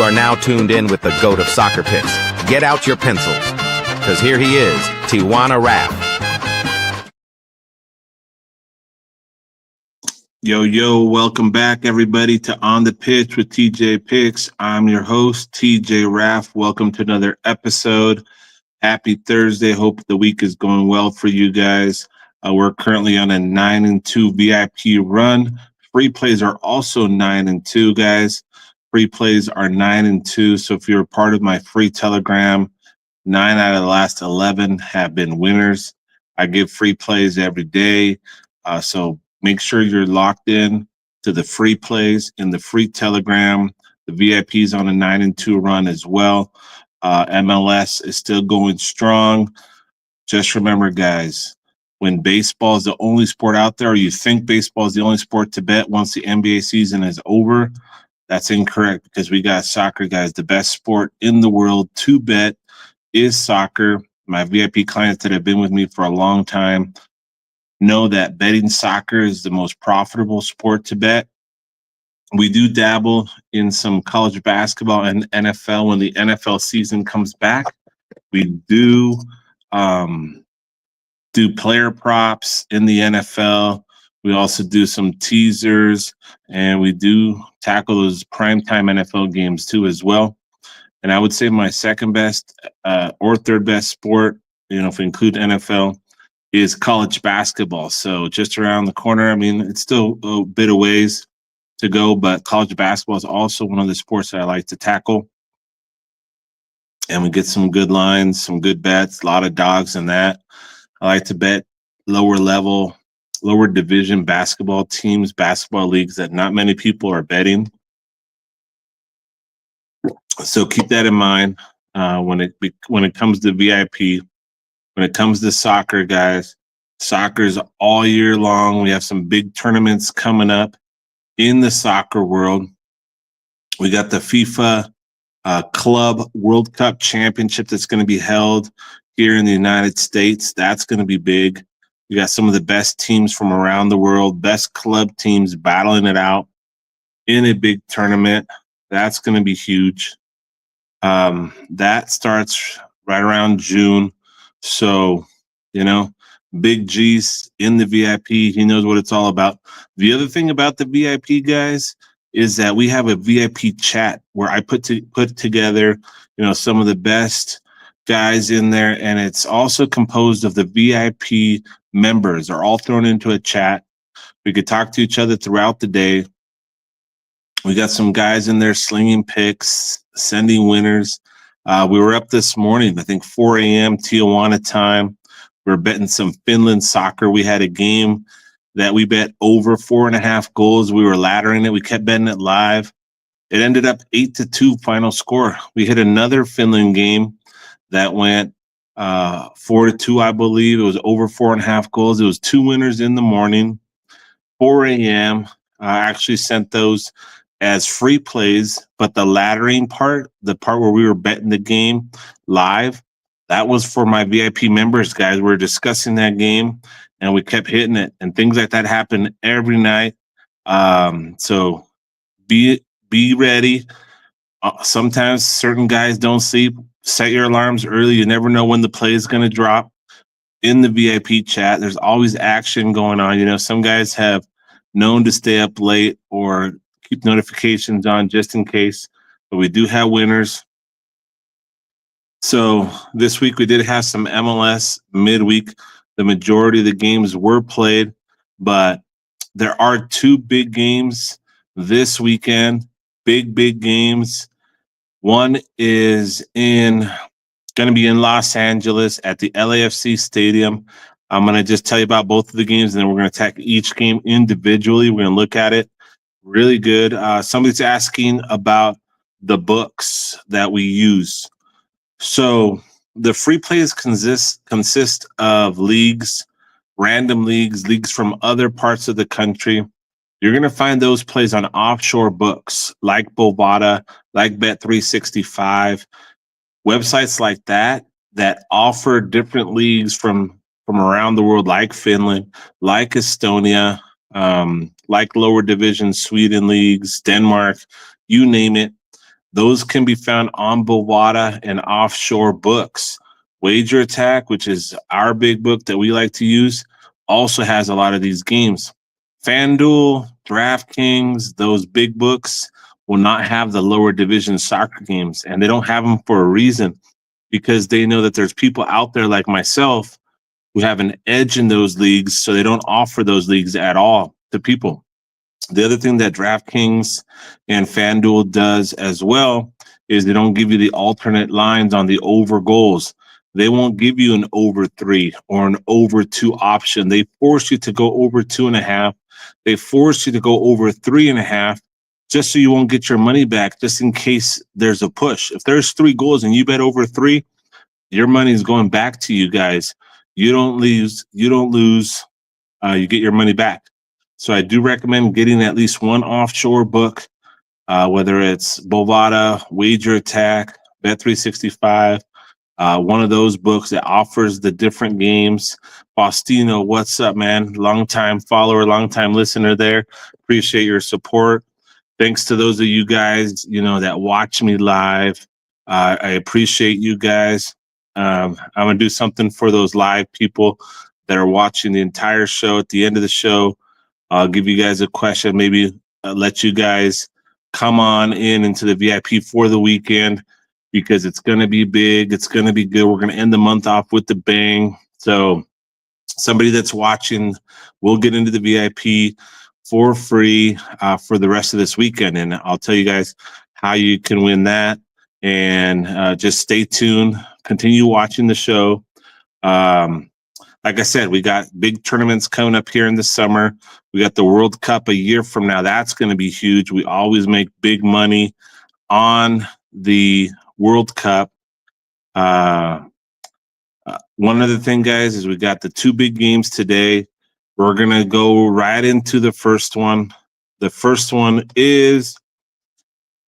are now tuned in with the GOAT of soccer picks. Get out your pencils, because here he is, Tijuana Raf. Yo, welcome back, everybody, to On the Pitch with TJ Picks. I'm your host, TJ Raf. Welcome to another episode. Happy Thursday. Hope the week is going well for you guys. We're currently on a 9-2 VIP run. Free plays are also 9-2, guys. Free plays are 9-2. So if you're a part of my free Telegram, 9 out of the last 11 have been winners. I give free plays every day. So make sure you're locked in to the free plays in the free Telegram. The VIPs on a 9-2 run as well. MLS is still going strong. Just remember, guys, when baseball is the only sport out there, or you think baseball is the only sport to bet once the NBA season is over, that's incorrect, because we got soccer, guys. The best sport in the world to bet is soccer. My VIP clients that have been with me for a long time know that betting soccer is the most profitable sport to bet. We do dabble in some college basketball and NFL when the NFL season comes back. We do player props in the NFL. We also do some teasers, and we do tackle those primetime NFL games too as well. And I would say my second best or third best sport, if we include NFL, is college basketball. So just around the corner. I mean, it's still a bit of ways to go, but college basketball is also one of the sports that I like to tackle. And we get some good lines, some good bets, a lot of dogs in that. I like to bet lower division basketball teams, basketball leagues that not many people are betting. So keep that in mind when it comes to VIP. When it comes to soccer, guys, soccer's all year long. We have some big tournaments coming up in the soccer world. We got the FIFA Club World Cup Championship that's going to be held here in the United States. That's going to be big. We got some of the best teams from around the world, best club teams battling it out in a big tournament. That's going to be huge. That starts right around June. So, Big G's in the VIP. He knows what it's all about. The other thing about the VIP, guys, is that we have a VIP chat where I put together, some of the best guys in there, and it's also composed of the VIP members. Are all thrown into a chat. We could talk to each other throughout the day. We got some guys in there slinging picks, sending winners. We were up this morning, I think 4 a.m. Tijuana time. We were betting some Finland soccer. We had a game that we bet over 4.5 goals. We were laddering it. We kept betting it live. It ended up 8-2 final score. We hit another Finland game that went 4-2, I believe. It was over 4.5 goals. It was 2 winners in the morning, 4 a.m. I actually sent those as free plays, but the laddering part, the part where we were betting the game live, that was for my VIP members, guys. We were discussing that game, and we kept hitting it, and things like that happen every night. So be ready. Sometimes certain guys don't sleep. Set your alarms early. You never know when the play is going to drop. In the VIP chat, there's always action going on. Some guys have known to stay up late or keep notifications on just in case, but we do have winners. So this week we did have some MLS midweek. The majority of the games were played, but there are 2 big games this weekend. Big games. One is going to be in Los Angeles at the LAFC Stadium. I'm going to just tell you about both of the games, and then we're going to attack each game individually. We're going to look at it. Really good. Somebody's asking about the books that we use. So the free plays consist of leagues, random leagues from other parts of the country. You're going to find those plays on offshore books like Bovada, like Bet365, websites like that offer different leagues from around the world, like Finland, like Estonia, like lower division Sweden leagues, Denmark, you name it. Those can be found on Bovada and Offshore Books. Wager Attack, which is our big book that we like to use, also has a lot of these games. FanDuel, DraftKings, those big books will not have the lower division soccer games, and they don't have them for a reason, because they know that there's people out there like myself who have an edge in those leagues, so they don't offer those leagues at all to people. The other thing that DraftKings and FanDuel does as well is they don't give you the alternate lines on the over goals. They won't give you an over 3 or an over 2 option. They force you to go over 2.5. They force you to go over 3.5, just so you won't get your money back, just in case there's a push. If there's 3 goals and you bet over 3, your money is going back to you guys. You don't lose. You don't lose. You get your money back. So I do recommend getting at least one offshore book, whether it's Bovada, Wager Attack, Bet365, one of those books that offers the different games. Faustino, what's up, man? Longtime follower, longtime listener there. Appreciate your support. Thanks to those of you guys, that watch me live. I appreciate you guys. I'm going to do something for those live people that are watching the entire show. At the end of the show, I'll give you guys a question, maybe let you guys come on into the VIP for the weekend, because it's going to be big. It's going to be good. We're going to end the month off with the bang. So somebody that's watching will get into the VIP for free for the rest of this weekend. And I'll tell you guys how you can win that. And just stay tuned. Continue watching the show. Like I said, we got big tournaments coming up here in the summer. We got the World Cup a year from now. That's going to be huge. We always make big money on the World Cup. One other thing, guys, is we got the 2 big games today. We're going to go right into the first one. The first one is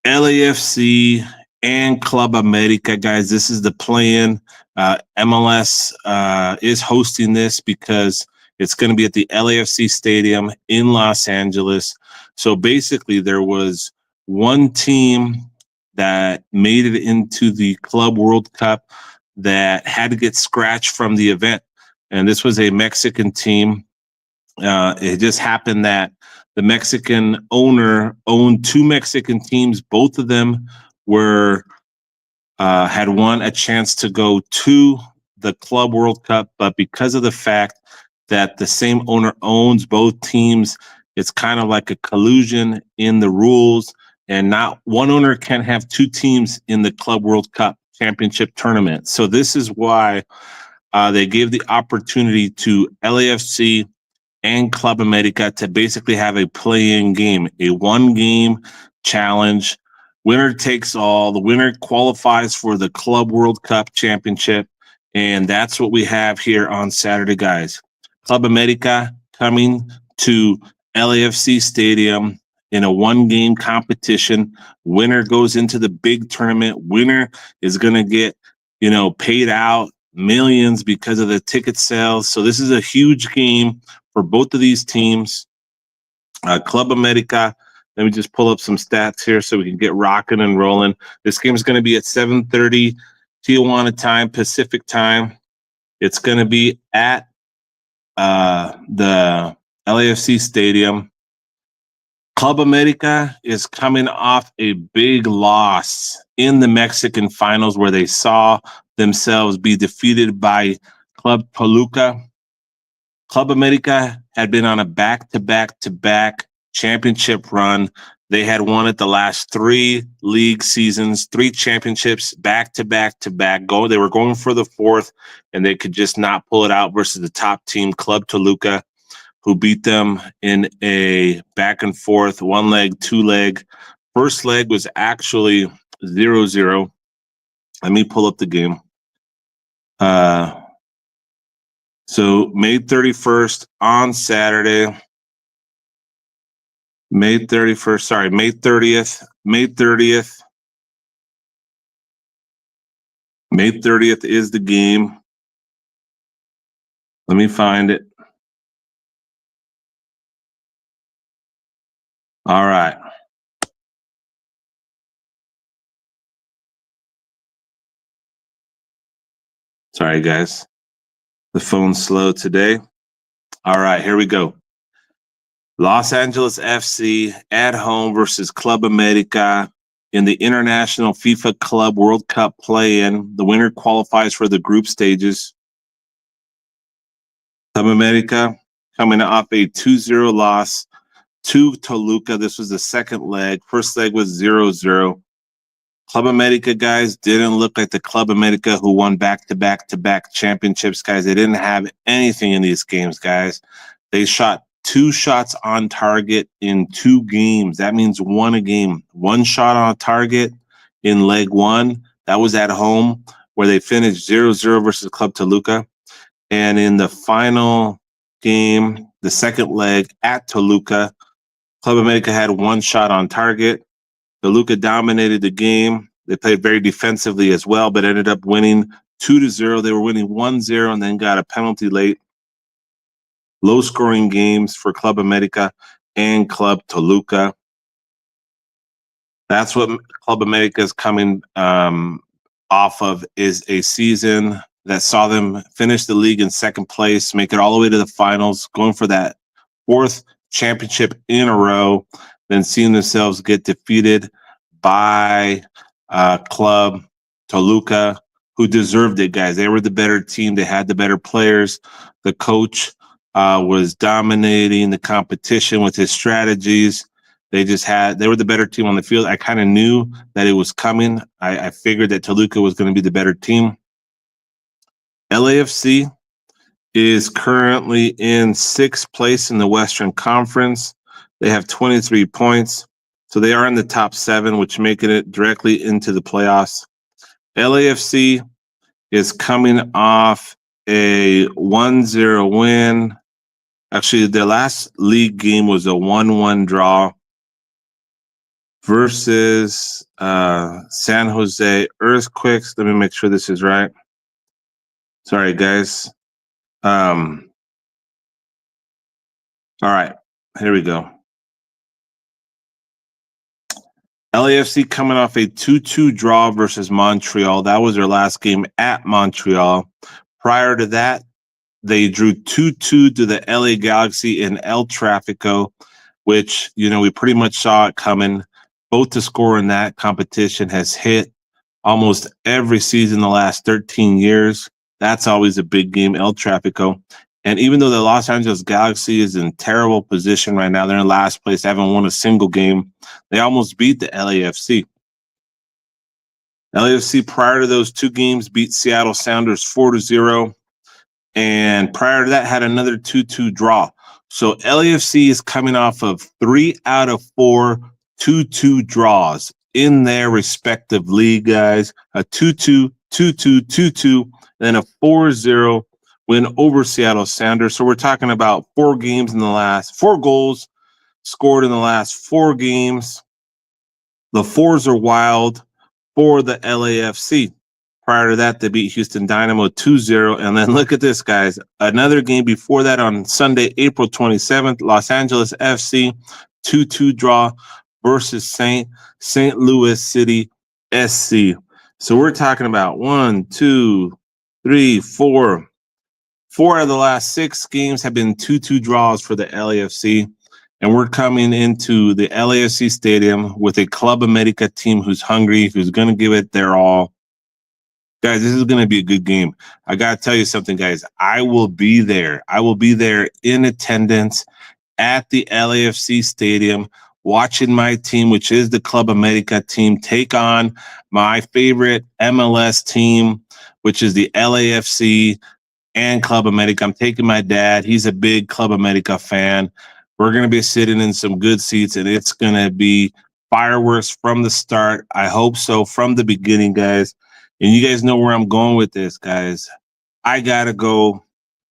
LAFC and Club America, guys. This is the play-in. MLS is hosting this because it's going to be at the LAFC Stadium in Los Angeles. So basically, there was one team that made it into the Club World Cup that had to get scratched from the event. And this was a Mexican team. It just happened that the Mexican owner owned 2 Mexican teams. Both of them were had won a chance to go to the Club World Cup, but because of the fact that the same owner owns both teams, it's kind of like a collusion in the rules, and not one owner can have 2 teams in the Club World Cup championship tournament. So this is why they gave the opportunity to LAFC and Club America to basically have a play-in game, a 1-game challenge. Winner takes all. The winner qualifies for the Club World Cup Championship, and that's what we have here on Saturday, guys. Club America coming to LAFC Stadium in a 1-game competition. Winner goes into the big tournament. Winner is going to get, paid out millions because of the ticket sales. So this is a huge game for both of these teams. Club America, let me just pull up some stats here so we can get rocking and rolling. This game is going to be at 7:30 Tijuana time, Pacific time. It's going to be at the LAFC Stadium. Club America is coming off a big loss in the Mexican finals, where they saw themselves be defeated by Club Toluca. Club America had been on a back-to-back-to-back championship run. They had won it the last 3 league seasons, 3 championships back-to-back-to-back. They were going for the 4th, and they could just not pull it out versus the top team, Club Toluca, who beat them in a back and forth, 1-leg, 2-leg. First leg was actually 0-0. Let me pull up the game. So May 31st on Saturday. May 31st, sorry, May 30th. May 30th. May 30th is the game. Let me find it. All right. Sorry, guys. The phone's slow today. All right, here we go. Los Angeles FC at home versus Club America in the International FIFA Club World Cup play-in. The winner qualifies for the group stages. Club America coming off a 2-0 loss to Toluca. This was the second leg. First leg was 0-0. Club America, guys, didn't look like the Club America who won back-to-back championships, guys. They didn't have anything in these games, guys. They shot 2 shots on target in 2 games. That means 1 a game. 1 shot on target in leg 1. That was at home, where they finished 0-0 versus Club Toluca. And in the final game, the second leg at Toluca, Club America had 1 shot on target. Toluca dominated the game. They played very defensively as well, but ended up winning 2-0. They were winning 1-0 and then got a penalty late. Low-scoring games for Club America and Club Toluca. That's what Club America is coming off of, is a season that saw them finish the league in second place, make it all the way to the finals, going for that 4th championship in a row, then seeing themselves get defeated by Club Toluca, who deserved it, guys. They were the better team. They had the better players. The coach was dominating the competition with his strategies. They were the better team on the field. I kind of knew that it was coming. I figured that Toluca was going to be the better team. LAFC is currently in 6th place in the Western Conference. They have 23 points. So they are in the top 7, which making it directly into the playoffs. LAFC is coming off a 1-0 win. Actually, their last league game was a 1-1 draw versus San Jose Earthquakes. Let me make sure this is right. Sorry, guys. All right, here we go. LAFC coming off a 2-2 draw versus Montreal. That was their last game at Montreal. Prior to that, they drew 2-2 to the LA Galaxy in El Tráfico, which, we pretty much saw it coming. Both to score in that competition has hit almost every season the last 13 years. That's always a big game, El Tráfico. And even though the Los Angeles Galaxy is in terrible position right now, they're in last place, they haven't won a single game, they almost beat the LAFC. LAFC, prior to those 2 games, beat Seattle Sounders 4-0. And prior to that, had another 2-2 draw. So LAFC is coming off of 3 out of 4 2-2 draws in their respective league, guys. A 2-2, 2-2, 2-2, then a 4-0 win over Seattle Sounders. So we're talking about 4 goals scored in the last 4 games. The 4s are wild for the LAFC. Prior to that, they beat Houston Dynamo 2-0. And then look at this, guys. Another game before that on Sunday, April 27th, Los Angeles FC 2-2 draw versus St. Louis City SC. So we're talking about 1, 2, 3, 4. 4 out of the last 6 games have been 2-2 draws for the LAFC. And we're coming into the LAFC stadium with a Club America team who's hungry, who's going to give it their all. Guys, this is going to be a good game. I got to tell you something, guys. I will be there. I will be there in attendance at the LAFC stadium, watching my team, which is the Club America team, take on my favorite MLS team, which is the LAFC and Club America. I'm taking my dad. He's a big Club America fan. We're going to be sitting in some good seats, and it's going to be fireworks from the start. I hope so, from the beginning, guys. And you guys know where I'm going with this, guys. I got to go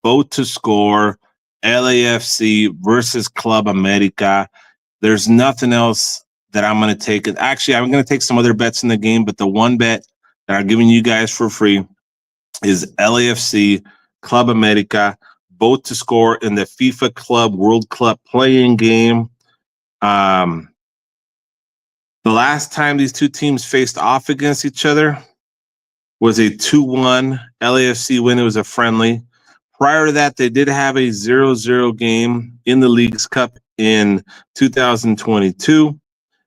vote to score LAFC versus Club America. There's nothing else that I'm going to take. Actually, I'm going to take some other bets in the game, but the one bet that I'm giving you guys for free is LAFC, Club America, both to score in the FIFA Club World Cup playing game. The last time these 2 teams faced off against each other, was a 2-1 LAFC win. It was a friendly. Prior to that, they did have a 0-0 game in the Leagues Cup in 2022.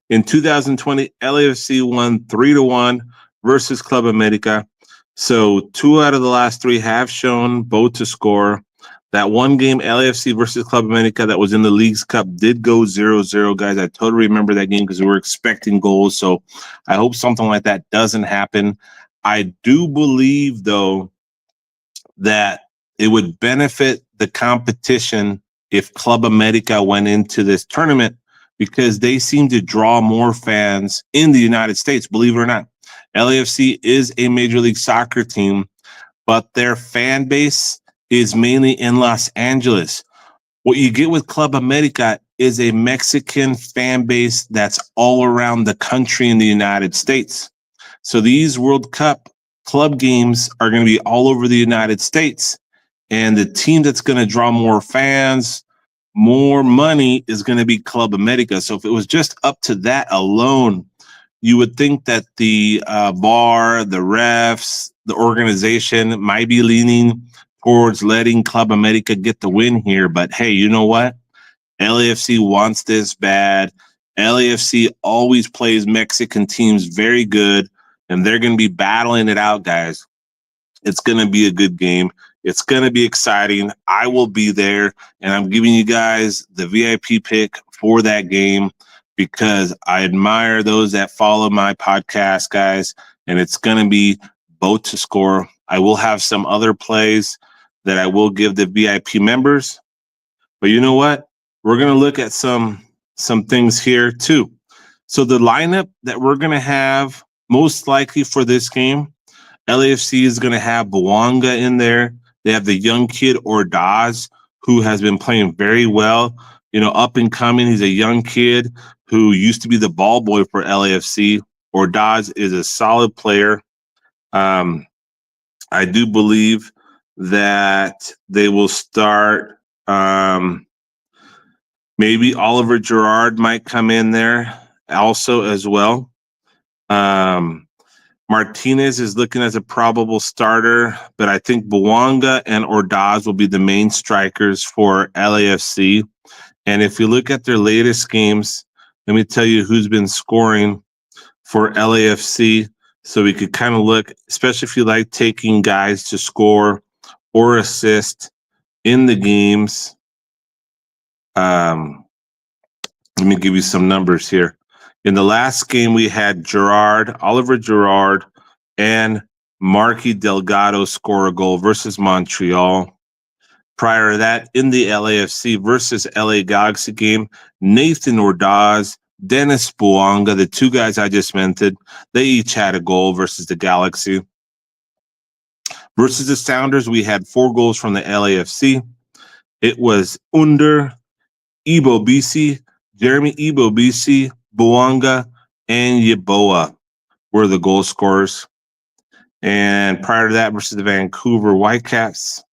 In 2020, LAFC won 3-1 versus Club America. So 2 out of the last 3 have shown both to score. That one game, LAFC versus Club America, that was in the Leagues Cup, did go 0-0, guys. I totally remember that game because we were expecting goals. So I hope something like that doesn't happen. I do believe, though, that it would benefit the competition if Club America went into this tournament because they seem to draw more fans in the United States, believe it or not. LAFC is a Major League Soccer team, but their fan base is mainly in Los Angeles. What you get with Club America is a Mexican fan base that's all around the country in the United States. So these World Cup club games are going to be all over the United States. And the team that's going to draw more fans, more money is going to be Club America. So if it was just up to that alone, you would think that the VAR, the refs, the organization might be leaning towards letting Club America get the win here. But hey, you know what? LAFC wants this bad. LAFC always plays Mexican teams very good, and they're going to be battling it out, guys. It's going to be a good game. It's going to be exciting. I will be there, and I'm giving you guys the VIP pick for that game because I admire those that follow my podcast, guys, and it's going to be both to score. I will have some other plays that I will give the VIP members. But you know what? We're going to look at some things here too. So the lineup that we're going to have most likely for this game, LAFC is going to have Bouanga in there. They have the young kid Ordaz, who has been playing very well. You know, up and coming. He's a young kid who used to be the ball boy for LAFC. Ordaz is a solid player. I do believe that they will start. Maybe Oliver Gerard might come in there also as well. Martinez is looking as a probable starter, but I think Bouanga and Ordaz will be the main strikers for LAFC. And if you look at their latest games, let me tell you who's been scoring for LAFC. So we could kind of look, especially if you like taking guys to score or assist in the games. Let me give you some numbers here. In the last game, we had Oliver Gerard, and Marky Delgado score a goal versus Montreal. Prior to that, in the LAFC versus LA Galaxy game, Nathan Ordaz, Dennis Bouanga, the 2 guys I just mentioned, they each had a goal versus the Galaxy. Versus the Sounders, we had 4 goals from the LAFC. It was Under, Ibo BC, Jeremy Ibo BC, Bouanga, and Yeboah were the goal scorers. And prior to that, versus the Vancouver Whitecaps,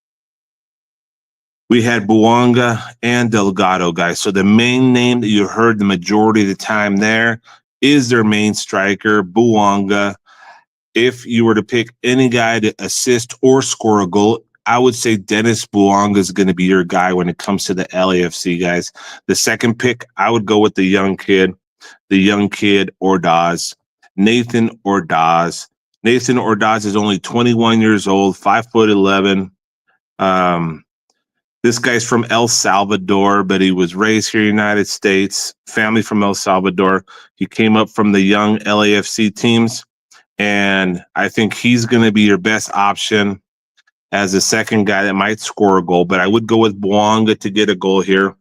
we had Bouanga and Delgado, guys. So the main name that you heard the majority of the time there is their main striker, Bouanga. If you were to pick any guy to assist or score a goal, I would say Dennis Bouanga is going to be your guy when it comes to the LAFC, guys. The second pick, I would go with the young kid Ordaz, Nathan Ordaz. Nathan Ordaz is only 21 years old, 5'11". This guy's from El Salvador, but he was raised here in the United States, family from El Salvador. He came up from the young LAFC teams, and I think he's going to be your best option as a second guy that might score a goal. But I would go with Bouanga to get a goal here.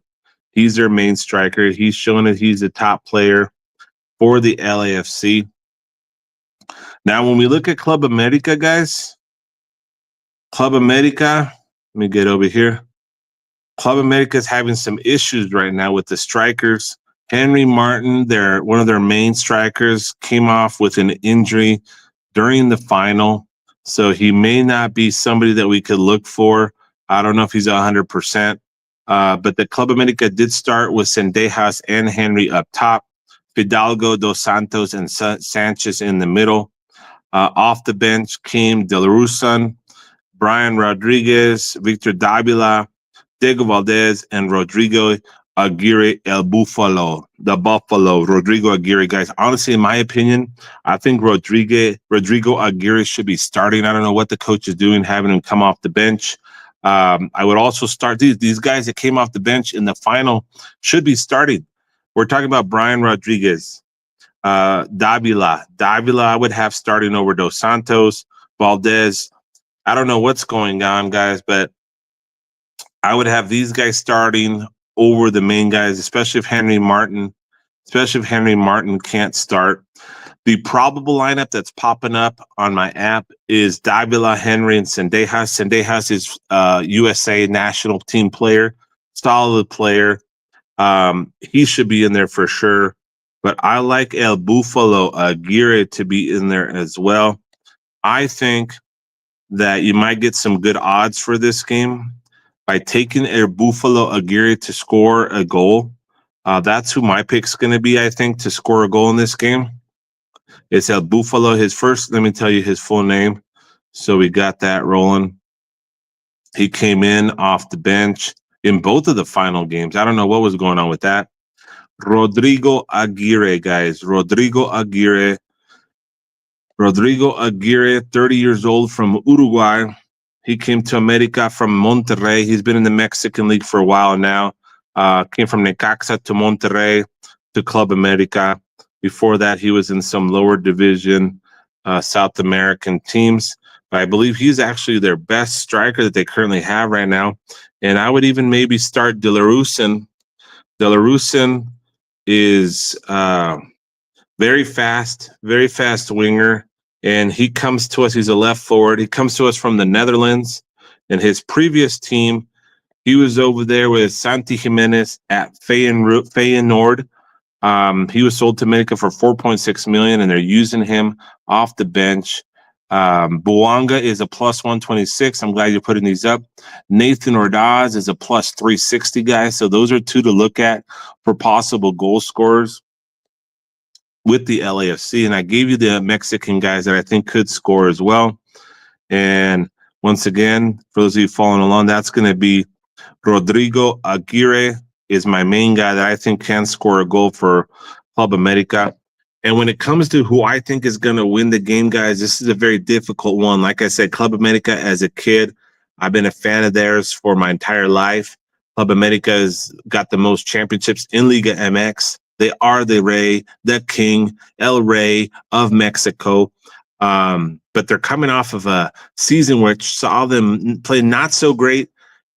He's their main striker. He's shown that he's a top player for the LAFC. Now, when we look at Club America, guys, Club America, let me get over here. Club America is having some issues right now with the strikers. Henry Martin, one of their main strikers, came off with an injury during the final. So he may not be somebody that we could look for. I don't know if he's 100%. But the Club America did start with Sendejas and Henry up top, Fidalgo, Dos Santos, and Sanchez in the middle. Off the bench came Delarusan, Brian Rodriguez, Victor Davila, Diego Valdez, and Rodrigo Aguirre El Buffalo, the Buffalo, Rodrigo Aguirre, guys. Honestly, in my opinion, I think Rodrigo Aguirre should be starting. I don't know what the coach is doing, having him come off the bench. I would also start these guys that came off the bench in the final should be starting. We're talking about Brian Rodriguez, Davila. I would have starting over Dos Santos, Valdez. I don't know what's going on, guys, but I would have these guys starting over the main guys, especially if Henry Martin can't start. The probable lineup that's popping up on my app is Davila, Henry, and Cendejas. Cendejas is USA national team player, solid player. He should be in there for sure. But I like El Buffalo Aguirre to be in there as well. I think that you might get some good odds for this game by taking El Buffalo Aguirre to score a goal. That's who my pick's going to be, I think, to score a goal in this game. It's El Buffalo. Let me tell you his full name. So we got that rolling. He came in off the bench in both of the final games. I don't know what was going on with that. Rodrigo Aguirre, guys. Rodrigo Aguirre, 30 years old from Uruguay. He came to America from Monterrey. He's been in the Mexican League for a while now. Came from Necaxa to Monterrey to Club America. Before that, he was in some lower division South American teams. But I believe he's actually their best striker that they currently have right now. And I would even maybe start Delarusan. Delarusan is very fast winger. And he comes to us, he's a left forward. He comes to us from the Netherlands. And his previous team, he was over there with Santi Jimenez at Feyenoord. He was sold to America for $4.6 million, and they're using him off the bench. Buanga is a plus 126. I'm glad you're putting these up. Nathan Ordaz is a plus 360 guy. So those are two to look at for possible goal scorers with the LAFC. And I gave you the Mexican guys that I think could score as well. And once again, for those of you following along, that's going to be Rodrigo Aguirre is my main guy that I think can score a goal for Club America. And when it comes to who I think is going to win the game, guys, this is a very difficult one. Like I said, Club America as a kid, I've been a fan of theirs for my entire life. Club America has got the most championships in Liga MX. They are the king, El Rey of Mexico. But they're coming off of a season which saw them play not so great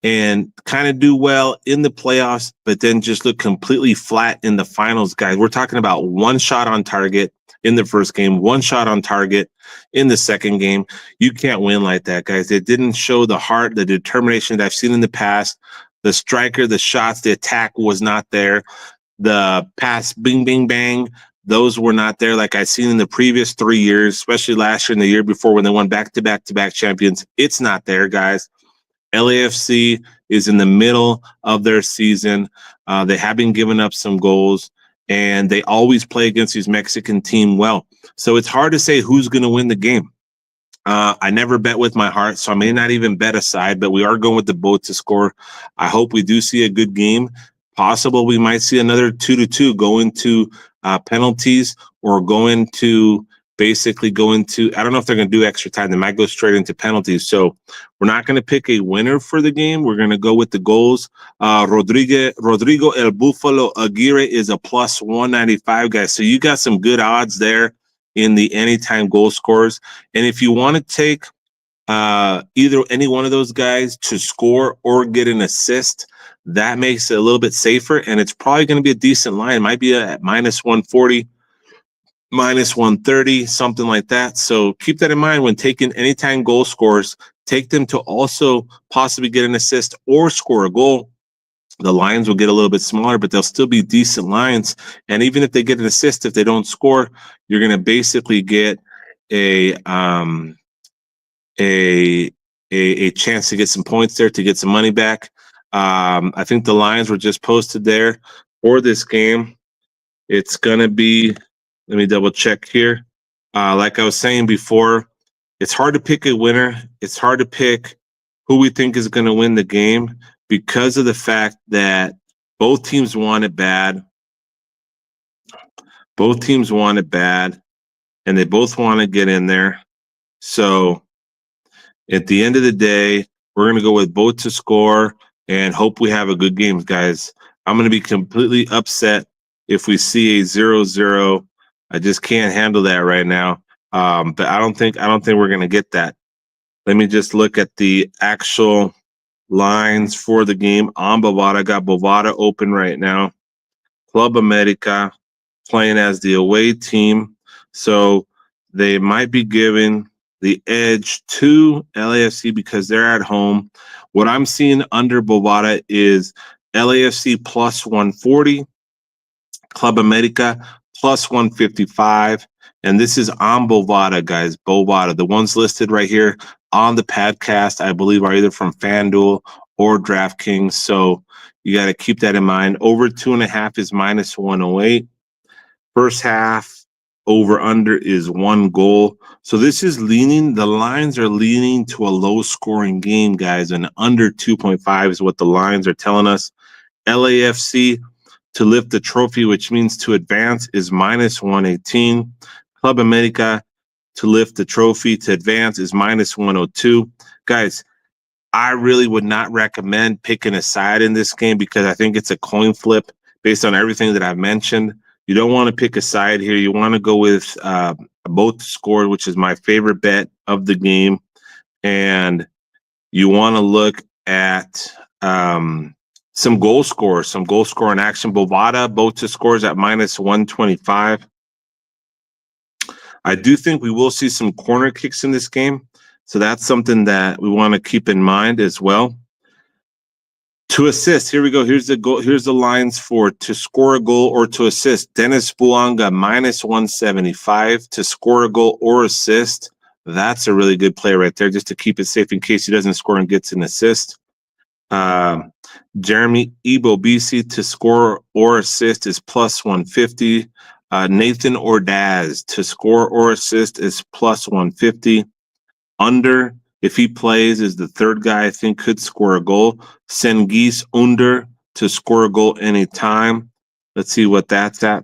and kind of do well in the playoffs, but then just look completely flat in the finals, guys. We're talking about one shot on target in the first game, one shot on target in the second game. You can't win like that, guys. It didn't show the heart, the determination that I've seen in the past. The striker, the shots, the attack was not there. The pass, bing, bing, bang, those were not there like I've seen in the previous 3 years, especially last year and the year before when they won back-to-back champions. It's not there, guys. LAFC is in the middle of their season. They have been giving up some goals, and they always play against these Mexican team well. So it's hard to say who's going to win the game. I never bet with my heart, so I may not even bet a side, but we are going with the boat to score. I hope we do see a good game. Possible we might see another 2-2 go into penalties or go into I don't know if they're going to do extra time. They might go straight into penalties. So we're not going to pick a winner for the game. We're going to go with the goals. Rodrigo El Buffalo Aguirre is a plus 195, guys. So you got some good odds there in the anytime goal scorers. And if you want to take either any one of those guys to score or get an assist, that makes it a little bit safer. And it's probably going to be a decent line. It might be at minus 140. Minus 130, something like that. So keep that in mind when taking anytime goal scorers. Take them to also possibly get an assist or score a goal. The lines will get a little bit smaller, but they'll still be decent lines. And even if they get an assist, if they don't score, you're going to basically get a chance to get some points there, to get some money back. I think the lines were just posted there for this game. It's going to be, let me double check here. Like I was saying before, it's hard to pick a winner. It's hard to pick who we think is going to win the game because of the fact that both teams want it bad. Both teams want it bad, and they both want to get in there. So at the end of the day, we're going to go with both to score and hope we have a good game, guys. I'm going to be completely upset if we see a 0-0. I just can't handle that right now. But I don't think we're going to get that. Let me just look at the actual lines for the game on Bovada. I got Bovada open right now. Club America playing as the away team. So they might be giving the edge to LAFC because they're at home. What I'm seeing under Bovada is LAFC plus 140, Club America plus 155. And this is on Bovada, guys. Bovada. The ones listed right here on the podcast, I believe, are either from FanDuel or DraftKings. So you got to keep that in mind. Over 2.5 is minus 108. First half over under is 1 goal. So this is leaning, the lines are leaning to a low scoring game, guys, and under 2.5 is what the lines are telling us. LAFC to lift the trophy, which means to advance, is minus 118. Club America to lift the trophy to advance is minus 102. Guys, I really would not recommend picking a side in this game because I think it's a coin flip based on everything that I've mentioned. You don't want to pick a side here. You want to go with both to score, which is my favorite bet of the game. And you want to look at some goal scorers in action. Bovada, both to scores at minus 125. I do think we will see some corner kicks in this game. So that's something that we want to keep in mind as well. To assist, here we go. Here's the goal. Here's the lines for to score a goal or to assist. Dennis Bouanga, minus 175 to score a goal or assist. That's a really good play right there, just to keep it safe in case he doesn't score and gets an assist. Jeremy Ibobisi to score or assist is plus 150. Nathan Ordaz to score or assist is plus 150. Under, if he plays, is the third guy I think could score a goal. Cengiz Under to score a goal anytime. Let's see what that's at.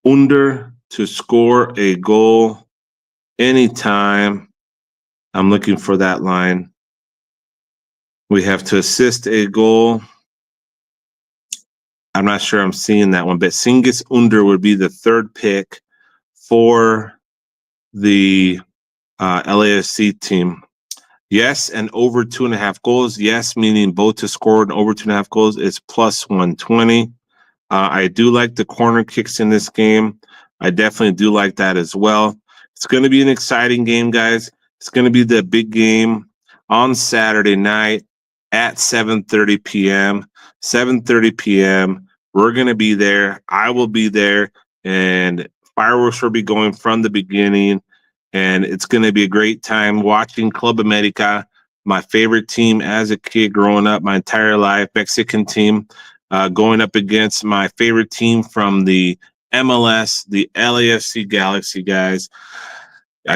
Under to score a goal anytime. I'm looking for that line. We have to assist a goal. I'm not sure I'm seeing that one, but Cengiz Under would be the third pick for the LAFC team. Yes, and over 2.5 goals. Yes, meaning both to score and over 2.5 goals is plus 120. I do like the corner kicks in this game. I definitely do like that as well. It's going to be an exciting game, guys. It's going to be the big game on Saturday night at 7:30 p.m. 7:30 p.m. We're going to be there. I will be there, and fireworks will be going from the beginning. And it's going to be a great time watching Club America, my favorite team as a kid growing up, my entire life, Mexican team, going up against my favorite team from the MLS, the LAFC Galaxy, guys.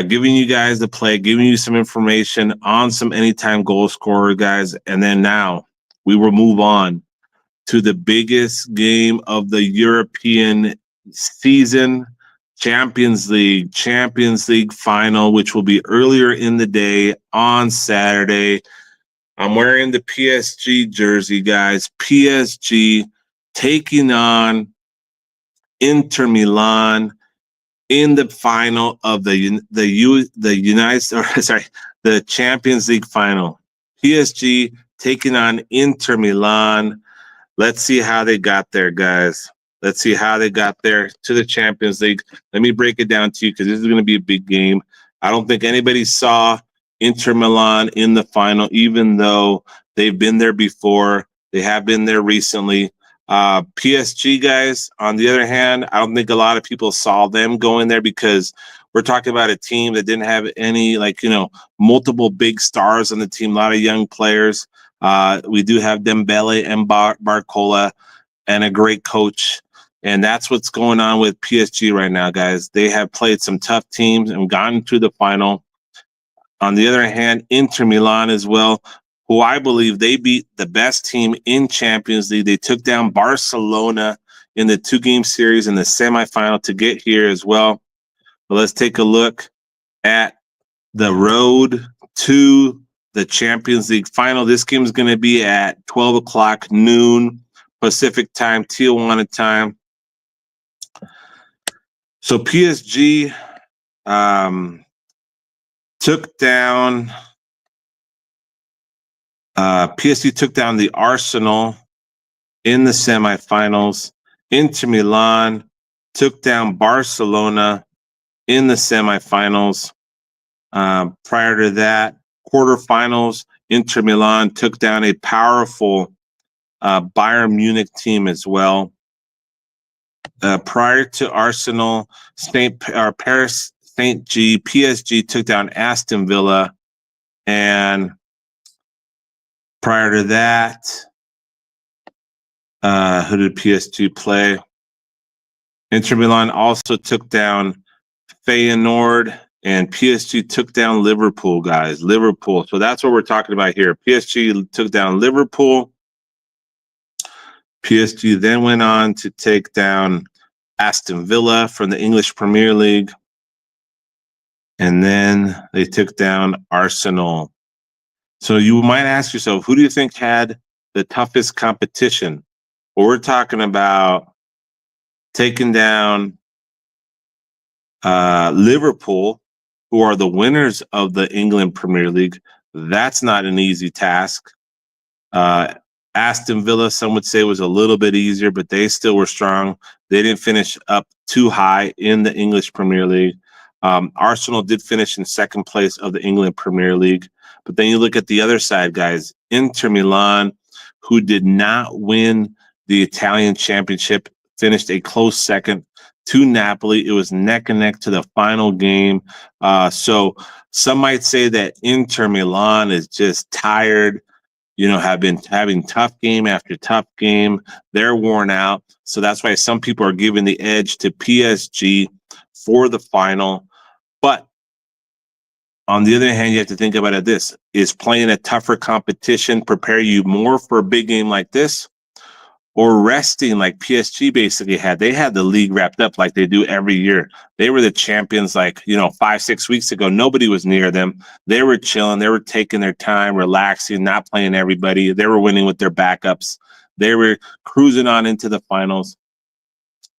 Giving you guys the play, giving you some information on some anytime goal scorer, guys. And then now we will move on to the biggest game of the European season, Champions League final, which will be earlier in the day on Saturday. I'm wearing the PSG jersey, guys. PSG taking on Inter Milan in the final of the Champions League final. PSG taking on Inter Milan. Let's see how they got there, guys. Let's see how they got there to the Champions League. Let me break it down to you because this is going to be a big game. I don't think anybody saw Inter Milan in the final, even though they've been there before. They have been there recently. PSG, guys, on the other hand, I don't think a lot of people saw them going there because we're talking about a team that didn't have any, multiple big stars on the team, a lot of young players. We do have Dembele and Barcola and a great coach. And that's what's going on with PSG right now, guys. They have played some tough teams and gotten to the final. On the other hand, Inter Milan as well, who I believe they beat the best team in Champions League. They took down Barcelona in the 2-game series in the semifinal to get here as well. But let's take a look at the road to the Champions League final. This game is going to be at 12 o'clock noon Pacific time, Tijuana time. So PSG took down the Arsenal in the semifinals. Inter Milan took down Barcelona in the semifinals. Prior to that, quarterfinals, Inter Milan took down a powerful Bayern Munich team as well. Prior to Arsenal, Paris Saint-Germain, PSG took down Aston Villa, and prior to that, who did PSG play? Inter Milan also took down Feyenoord, and PSG took down Liverpool, guys. Liverpool. So that's what we're talking about here. PSG took down Liverpool. PSG then went on to take down Aston Villa from the English Premier League. And then they took down Arsenal. So you might ask yourself, who do you think had the toughest competition? Well, we're talking about taking down Liverpool, who are the winners of the England Premier League. That's not an easy task. Aston Villa, some would say, was a little bit easier, but they still were strong. They didn't finish up too high in the English Premier League. Arsenal did finish in second place of the England Premier League. But then you look at the other side, guys. Inter Milan, who did not win the Italian championship, finished a close second to Napoli. It was neck and neck to the final game. So some might say that Inter Milan is just tired, have been having tough game after tough game. They're worn out. So that's why some people are giving the edge to PSG for the final. But on the other hand, you have to think about it this. Is playing a tougher competition prepare you more for a big game like this? Or resting like PSG basically had? They had the league wrapped up like they do every year. They were the champions 5-6 weeks ago. Nobody was near them. They were chilling. They were taking their time, relaxing, not playing everybody. They were winning with their backups. They were cruising on into the finals.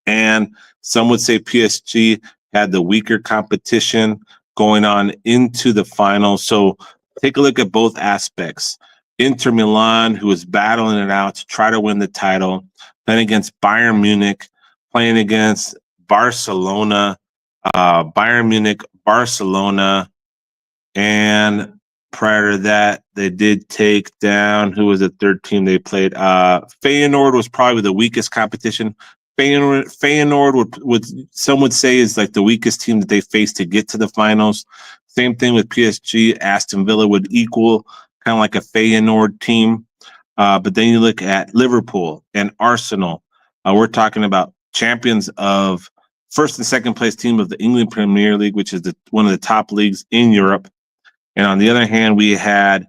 And some would say PSG had the weaker competition going on into the final. So take a look at both aspects. Inter Milan, who was battling it out to try to win the title, playing against Bayern Munich, playing against Barcelona, Bayern Munich, Barcelona, and prior to that, they did take down, who was the third team they played? Feyenoord was probably the weakest competition. Feyenoord would some would say is like the weakest team that they faced to get to the finals. Same thing with PSG. Aston Villa would equal kind of like a Feyenoord team. But then you look at Liverpool and Arsenal. We're talking about champions of first and second place team of the England Premier League, which is one of the top leagues in Europe. And on the other hand, we had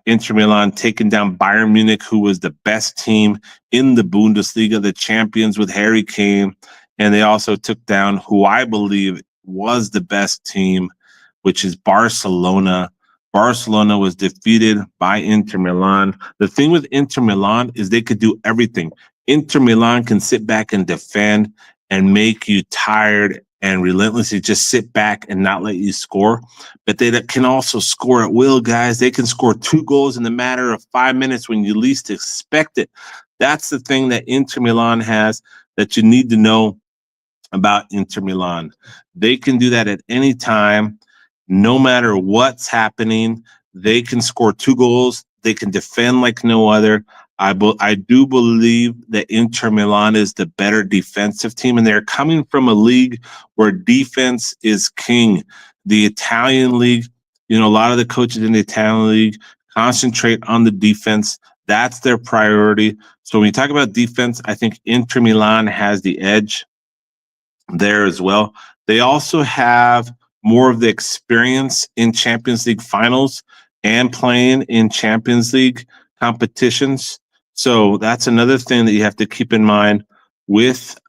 Inter Milan taking down Bayern Munich, who was the best team in the Bundesliga, the champions with Harry Kane. And they also took down who I believe was the best team, which is Barcelona. Barcelona was defeated by Inter Milan. The thing with Inter Milan is they could do everything. Inter Milan can sit back and defend and make you tired and relentlessly just sit back and not let you score. But they can also score at will, guys. They can score 2 goals in the matter of 5 minutes when you least expect it. That's the thing that Inter Milan has that you need to know about Inter Milan. They can do that at any time, no matter what's happening. They can score 2 goals. They can defend like no other. I do believe that Inter Milan is the better defensive team, and they're coming from a league where defense is king. The Italian league, a lot of the coaches in the Italian league concentrate on the defense. That's their priority. So when you talk about defense, I think Inter Milan has the edge there as well. They also have more of the experience in Champions League finals and playing in Champions League competitions. So that's another thing that you have to keep in mind with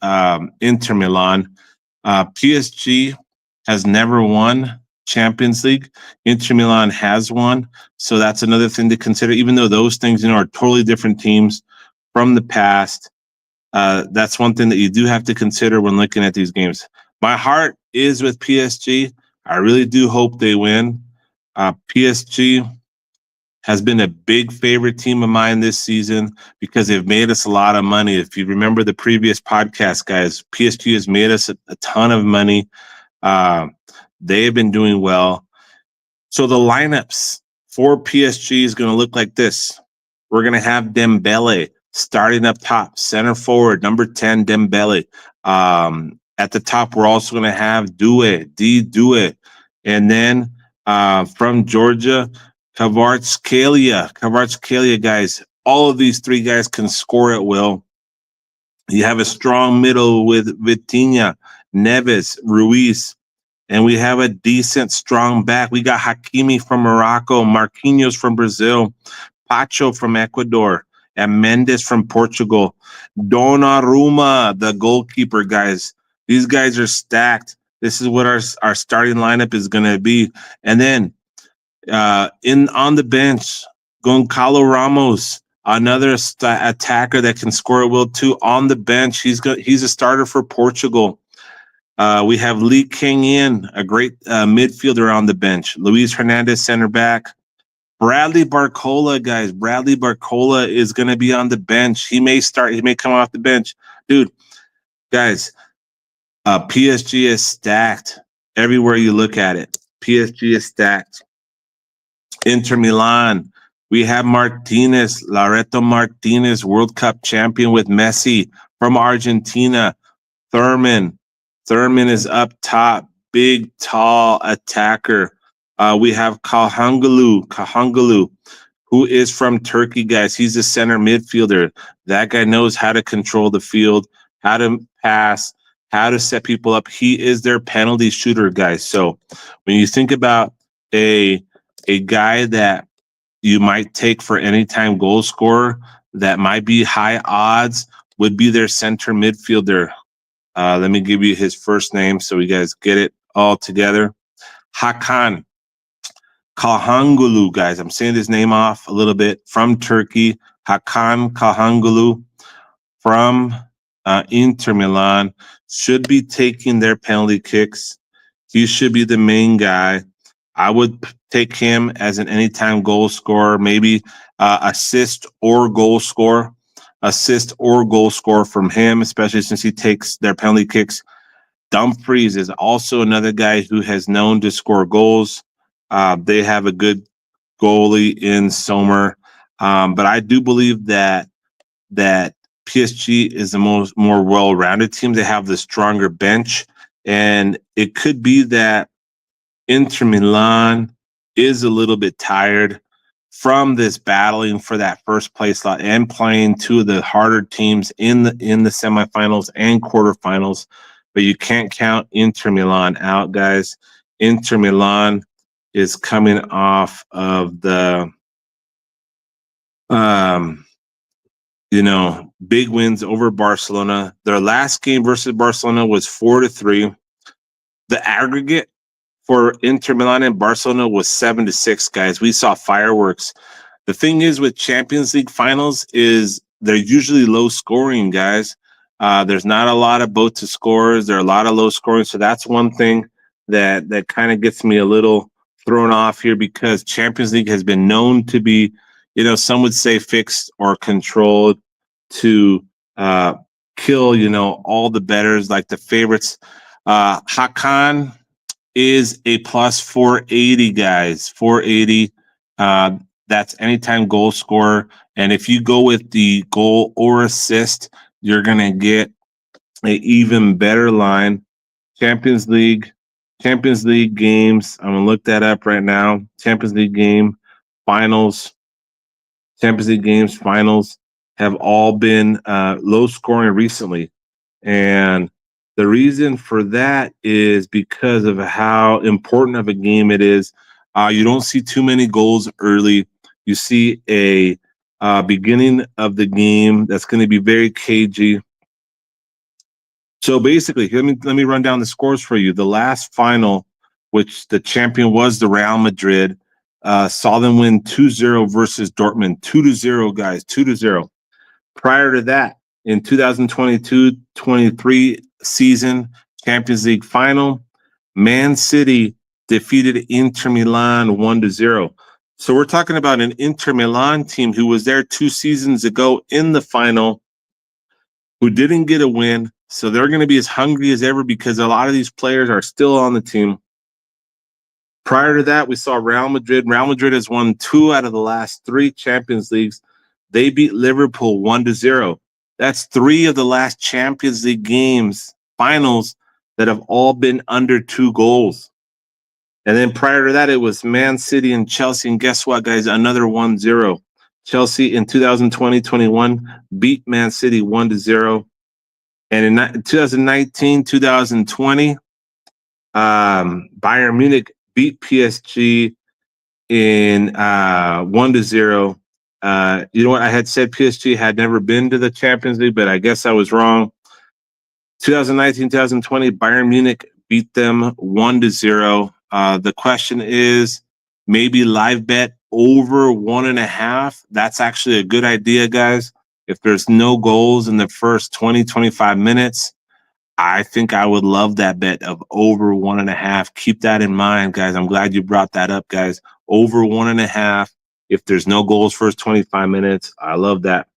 Inter Milan. PSG has never won Champions League. Inter Milan has won. So that's another thing to consider, even though those things, are totally different teams from the past. That's one thing that you do have to consider when looking at these games. My heart is with PSG. I really do hope they win. PSG has been a big favorite team of mine this season because they've made us a lot of money. If you remember the previous podcast, guys, PSG has made us a ton of money. They have been doing well. So the lineups for PSG is going to look like this. We're going to have Dembele starting up top, center forward, number 10, Dembele. At the top, we're also going to have Due. And then from Georgia, Kvaratskhelia, guys. All of these three guys can score at will. You have a strong middle with Vitinha, Neves, Ruiz. And we have a decent, strong back. We got Hakimi from Morocco, Marquinhos from Brazil, Pacho from Ecuador, and Mendes from Portugal. Donnarumma, the goalkeeper, guys. These guys are stacked. This is what our starting lineup is going to be. And then on the bench, Goncalo Ramos, another attacker that can score at will too. On the bench, he's a starter for Portugal. We have Lee King-in, a great midfielder on the bench. Luis Hernandez, center back. Bradley Barcola, guys. Bradley Barcola is going to be on the bench. He may start. He may come off the bench. Dude, guys, PSG is stacked everywhere you look at it. PSG is stacked. Inter Milan. We have Martinez, Lautaro Martinez, World Cup champion with Messi from Argentina. Thurman is up top. Big, tall attacker. We have Kahangulu, who is from Turkey, guys. He's a center midfielder. That guy knows how to control the field, how to pass, how to set people up. He is their penalty shooter, guys. So when you think about a guy that you might take for anytime goal scorer that might be high odds, would be their center midfielder. Let me give you his first name so you guys get it all together. Hakan Kahangulu, guys. I'm saying his name off a little bit. From Turkey. Hakan Kahangulu from Inter Milan. Should be taking their penalty kicks. He should be the main guy. I would take him as an anytime goal scorer, maybe assist or goal scorer from him, especially since he takes their penalty kicks. Dumfries is also another guy who has known to score goals. They have a good goalie in Sommer. But I do believe that PSG is the more well-rounded team. They have the stronger bench. And it could be that Inter Milan is a little bit tired from this battling for that first place slot and playing two of the harder teams in the semifinals and quarterfinals. But you can't count Inter Milan out, guys. Inter Milan is coming off of the big wins over Barcelona. Their last game versus Barcelona was 4-3. The aggregate for Inter Milan and Barcelona was 7-6, guys. We saw fireworks. The thing is with Champions League finals is they're usually low scoring, guys. There's not a lot of both to scores. There are a lot of low scoring. So that's one thing that kind of gets me a little thrown off here, because Champions League has been known to be, some would say fixed or controlled to kill, all the bettors, like the favorites. Hakan is a plus 480, guys. 480. That's anytime goal scorer. And if you go with the goal or assist, you're going to get an even better line. Champions League games. I'm going to look that up right now. Champions League game finals. Champions League games, finals have all been low scoring recently. And the reason for that is because of how important of a game it is. You don't see too many goals early. You see a beginning of the game that's going to be very cagey. So basically, let me run down the scores for you. The last final, which the champion was the Real Madrid, saw them win 2-0 versus Dortmund. 2-0, guys, 2-0. Prior to that, in 2022-23 season Champions League final, Man City defeated Inter Milan 1-0. So we're talking about an Inter Milan team who was there 2 seasons ago in the final, who didn't get a win. So they're going to be as hungry as ever because a lot of these players are still on the team. Prior to that, we saw Real Madrid. Real Madrid has won 2 out of the last 3 Champions Leagues. They beat Liverpool 1-0. That's 3 of the last Champions League games, finals, that have all been under 2 goals. And then prior to that, it was Man City and Chelsea. And guess what, guys? Another 1-0. Chelsea in 2020-21 beat Man City 1-0. And in 2019-2020, Bayern Munich beat PSG in 1-0. You know what? I had said PSG had never been to the Champions League, but I guess I was wrong. 2019-2020, Bayern Munich beat them 1-0. The question is maybe live bet over 1.5. That's actually a good idea, guys. If there's no goals in the first 20, 25 minutes, I think I would love that bet of over 1.5. Keep that in mind, guys. I'm glad you brought that up, guys. Over 1.5. If there's no goals first 25 minutes, I love that.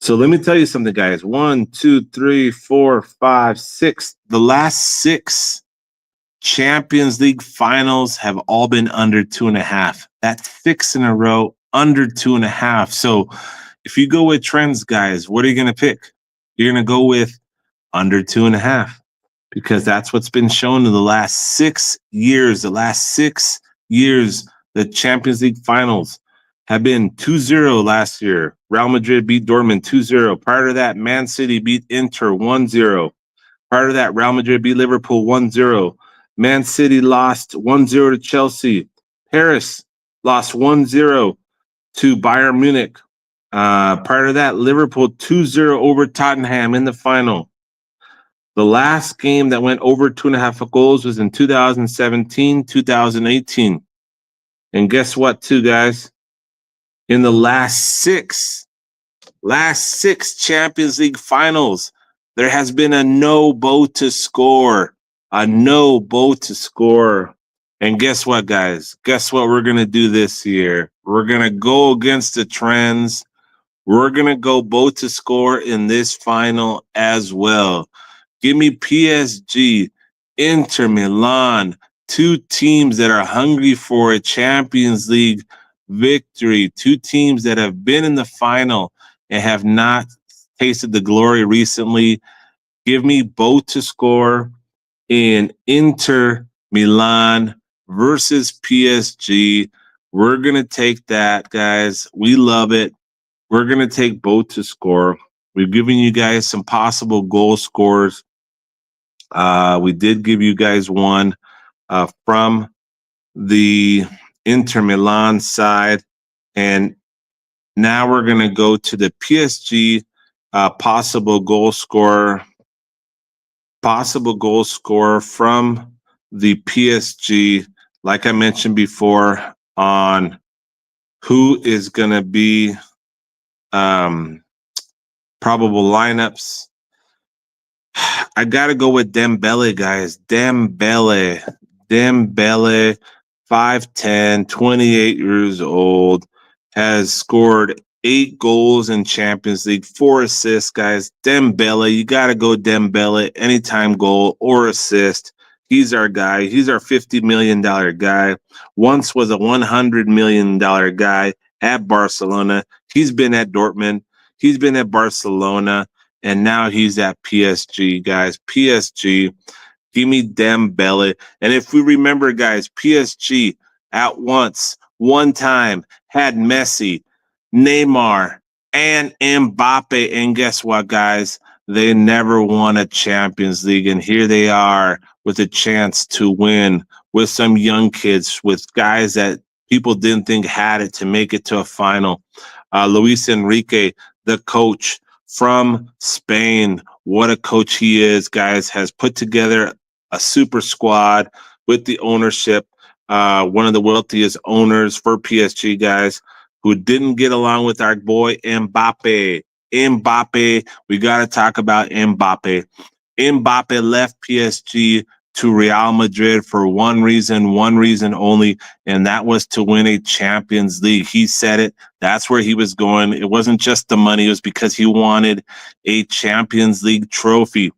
So let me tell you something, guys. 1, 2, 3, 4, 5, 6. The last 6 Champions League finals have all been under 2.5. That's 6 in a row, under 2.5. So if you go with trends, guys, what are you going to pick? You're going to go with under 2.5 because that's what's been shown in the last 6 years. The last 6 years, the Champions League finals have been 2-0 last year. Real Madrid beat Dortmund 2-0. Prior to that, Man City beat Inter 1-0. Prior to that, Real Madrid beat Liverpool 1-0. Man City lost 1-0 to Chelsea. Paris lost 1-0 to Bayern Munich. Prior to that, Liverpool 2-0 over Tottenham in the final. The last game that went over 2.5 goals was in 2017-2018. And guess what, too, guys? In the last six Champions League finals, there has been a no boat to score. A no boat to score. And guess what, guys? Guess what we're going to do this year? We're going to go against the trends. We're going to go boat to score in this final as well. Give me PSG, Inter Milan, 2 teams that are hungry for a Champions League victory, 2 teams that have been in the final and have not tasted the glory recently. Give me both to score in Inter Milan versus PSG. We're going to take that, guys. We love it. We're going to take both to score. We've given you guys some possible goal scores. We did give you guys one from the Inter Milan side. And now we're going to go to the PSG possible goal scorer from the PSG. Like I mentioned before, on who is going to be probable lineups. I got to go with Dembele, guys. Dembele, 5'10", 28 years old, has scored 8 goals in Champions League, 4 assists, guys. Dembele, you got to go Dembele, anytime goal or assist. He's our guy. He's our $50 million guy. Once was a $100 million guy at Barcelona. He's been at Dortmund. He's been at Barcelona. And now he's at PSG, guys. PSG. Give me Dembele. And if we remember, guys, PSG at once one time had Messi, Neymar, and Mbappe. And guess what, guys? They never won a Champions League. And here they are with a chance to win with some young kids, with guys that people didn't think had it to make it to a final. Luis Enrique, the coach from Spain, what a coach he is, guys, has put together a super squad with the ownership, one of the wealthiest owners for PSG, guys, who didn't get along with our boy Mbappe. Mbappe, we got to talk about Mbappe. Mbappe left PSG to Real Madrid for one reason only, and that was to win a Champions League. He said it. That's where he was going. It wasn't just the money. It was because he wanted a Champions League trophy.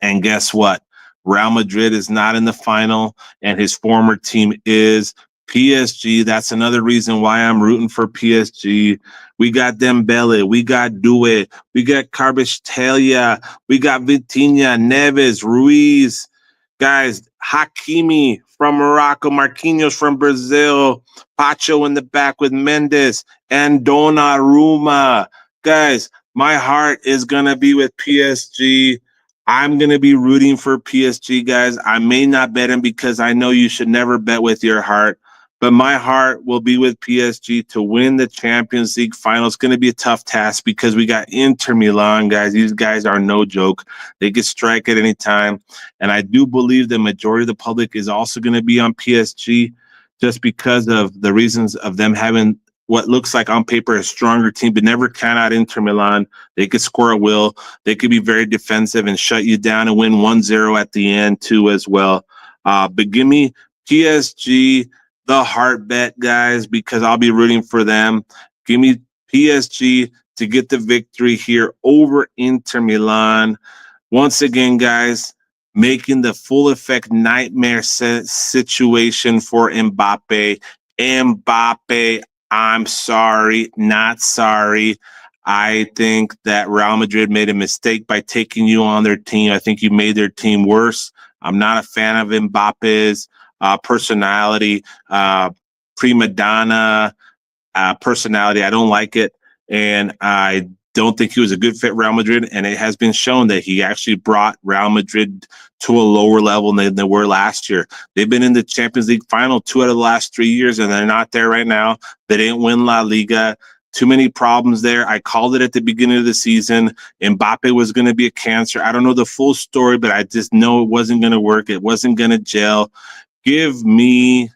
And guess what? Real Madrid is not in the final, and his former team is. PSG, that's another reason why I'm rooting for PSG. We got Dembele, we got Doué, we got Kvaratskhelia, we got Vitinha, Neves, Ruiz, guys, Hakimi from Morocco, Marquinhos from Brazil, Pacho in the back with Mendes, and Donnarumma. Guys, my heart is going to be with PSG. I'm going to be rooting for PSG, guys. I may not bet him because I know you should never bet with your heart, but my heart will be with PSG to win the Champions League final. It's going to be a tough task because we got Inter Milan, guys. These guys are no joke. They can strike at any time. And I do believe the majority of the public is also going to be on PSG just because of the reasons of them having what looks like on paper a stronger team, but never count out Inter Milan. They could score a will. They could be very defensive and shut you down and win 1-0 at the end too as well. But give me PSG, the heart bet, guys, because I'll be rooting for them. Give me PSG to get the victory here over Inter Milan. Once again, guys, making the full effect nightmare situation for Mbappe. Mbappe, I'm sorry, not sorry. I think that Real Madrid made a mistake by taking you on their team. I think you made their team worse. I'm not a fan of Mbappe's personality, prima donna personality. I don't like it. And I don't think he was a good fit Real Madrid. And it has been shown that he actually brought Real Madrid to a lower level than they were last year. They've been in the Champions League final 2 out of the last 3 years, and they're not there right now. They didn't win La Liga. Too many problems there. I called it at the beginning of the season. Mbappe was going to be a cancer. I don't know the full story, but I just know it wasn't going to work. It wasn't going to gel. Give me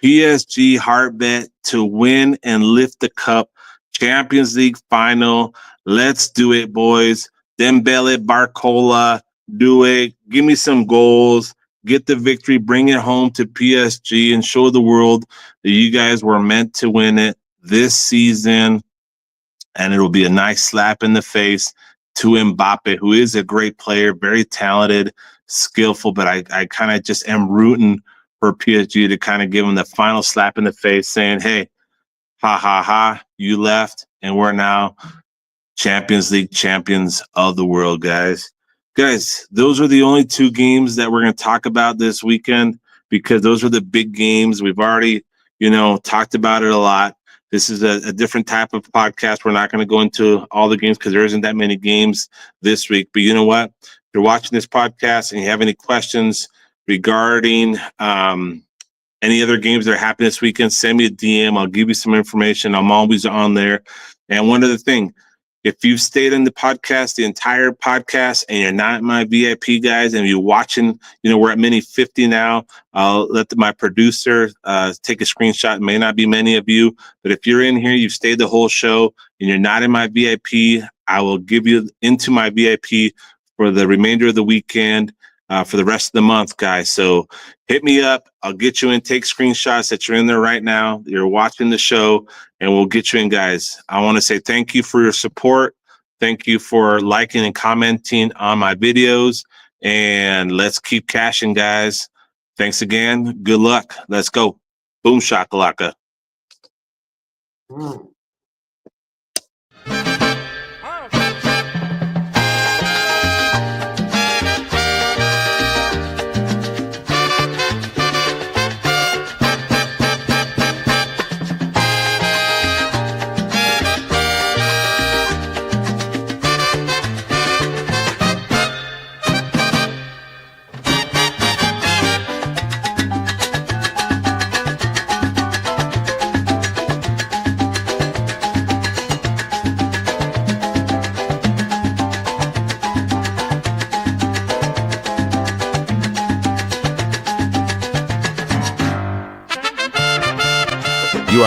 PSG heart bet to win and lift the cup. Champions League final. Let's do it, boys. Dembele, Barcola, do it. Give me some goals. Get the victory. Bring it home to PSG and show the world that you guys were meant to win it this season. And it'll be a nice slap in the face to Mbappe, who is a great player, very talented, skillful, but I kind of just am rooting for PSG to kind of give him the final slap in the face saying, hey, ha, ha, ha, you left, and we're now Champions League champions of the world, guys. Guys, those are the only 2 games that we're going to talk about this weekend because those are the big games. We've already, talked about it a lot. This is a different type of podcast. We're not going to go into all the games because there isn't that many games this week. But you know what? If you're watching this podcast and you have any questions regarding any other games that are happening this weekend, send me a DM. I'll give you some information. I'm always on there. And one other thing, if you've stayed in the podcast, the entire podcast, and you're not my VIP guys, and you're watching, we're at mini 50 now. I'll let my producer take a screenshot. It may not be many of you, but if you're in here, you've stayed the whole show, and you're not in my VIP, I will give you into my VIP for the remainder of the weekend. For the rest of the month, guys. So hit me up. I'll get you in. Take screenshots that you're in there right now. You're watching the show, and we'll get you in, guys. I want to say thank you for your support. Thank you for liking and commenting on my videos. And let's keep cashing, guys. Thanks again. Good luck. Let's go. Boom shakalaka.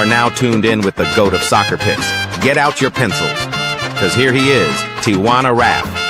are now tuned in with the GOAT of soccer picks. Get out your pencils, because here he is, Tijuana Rap.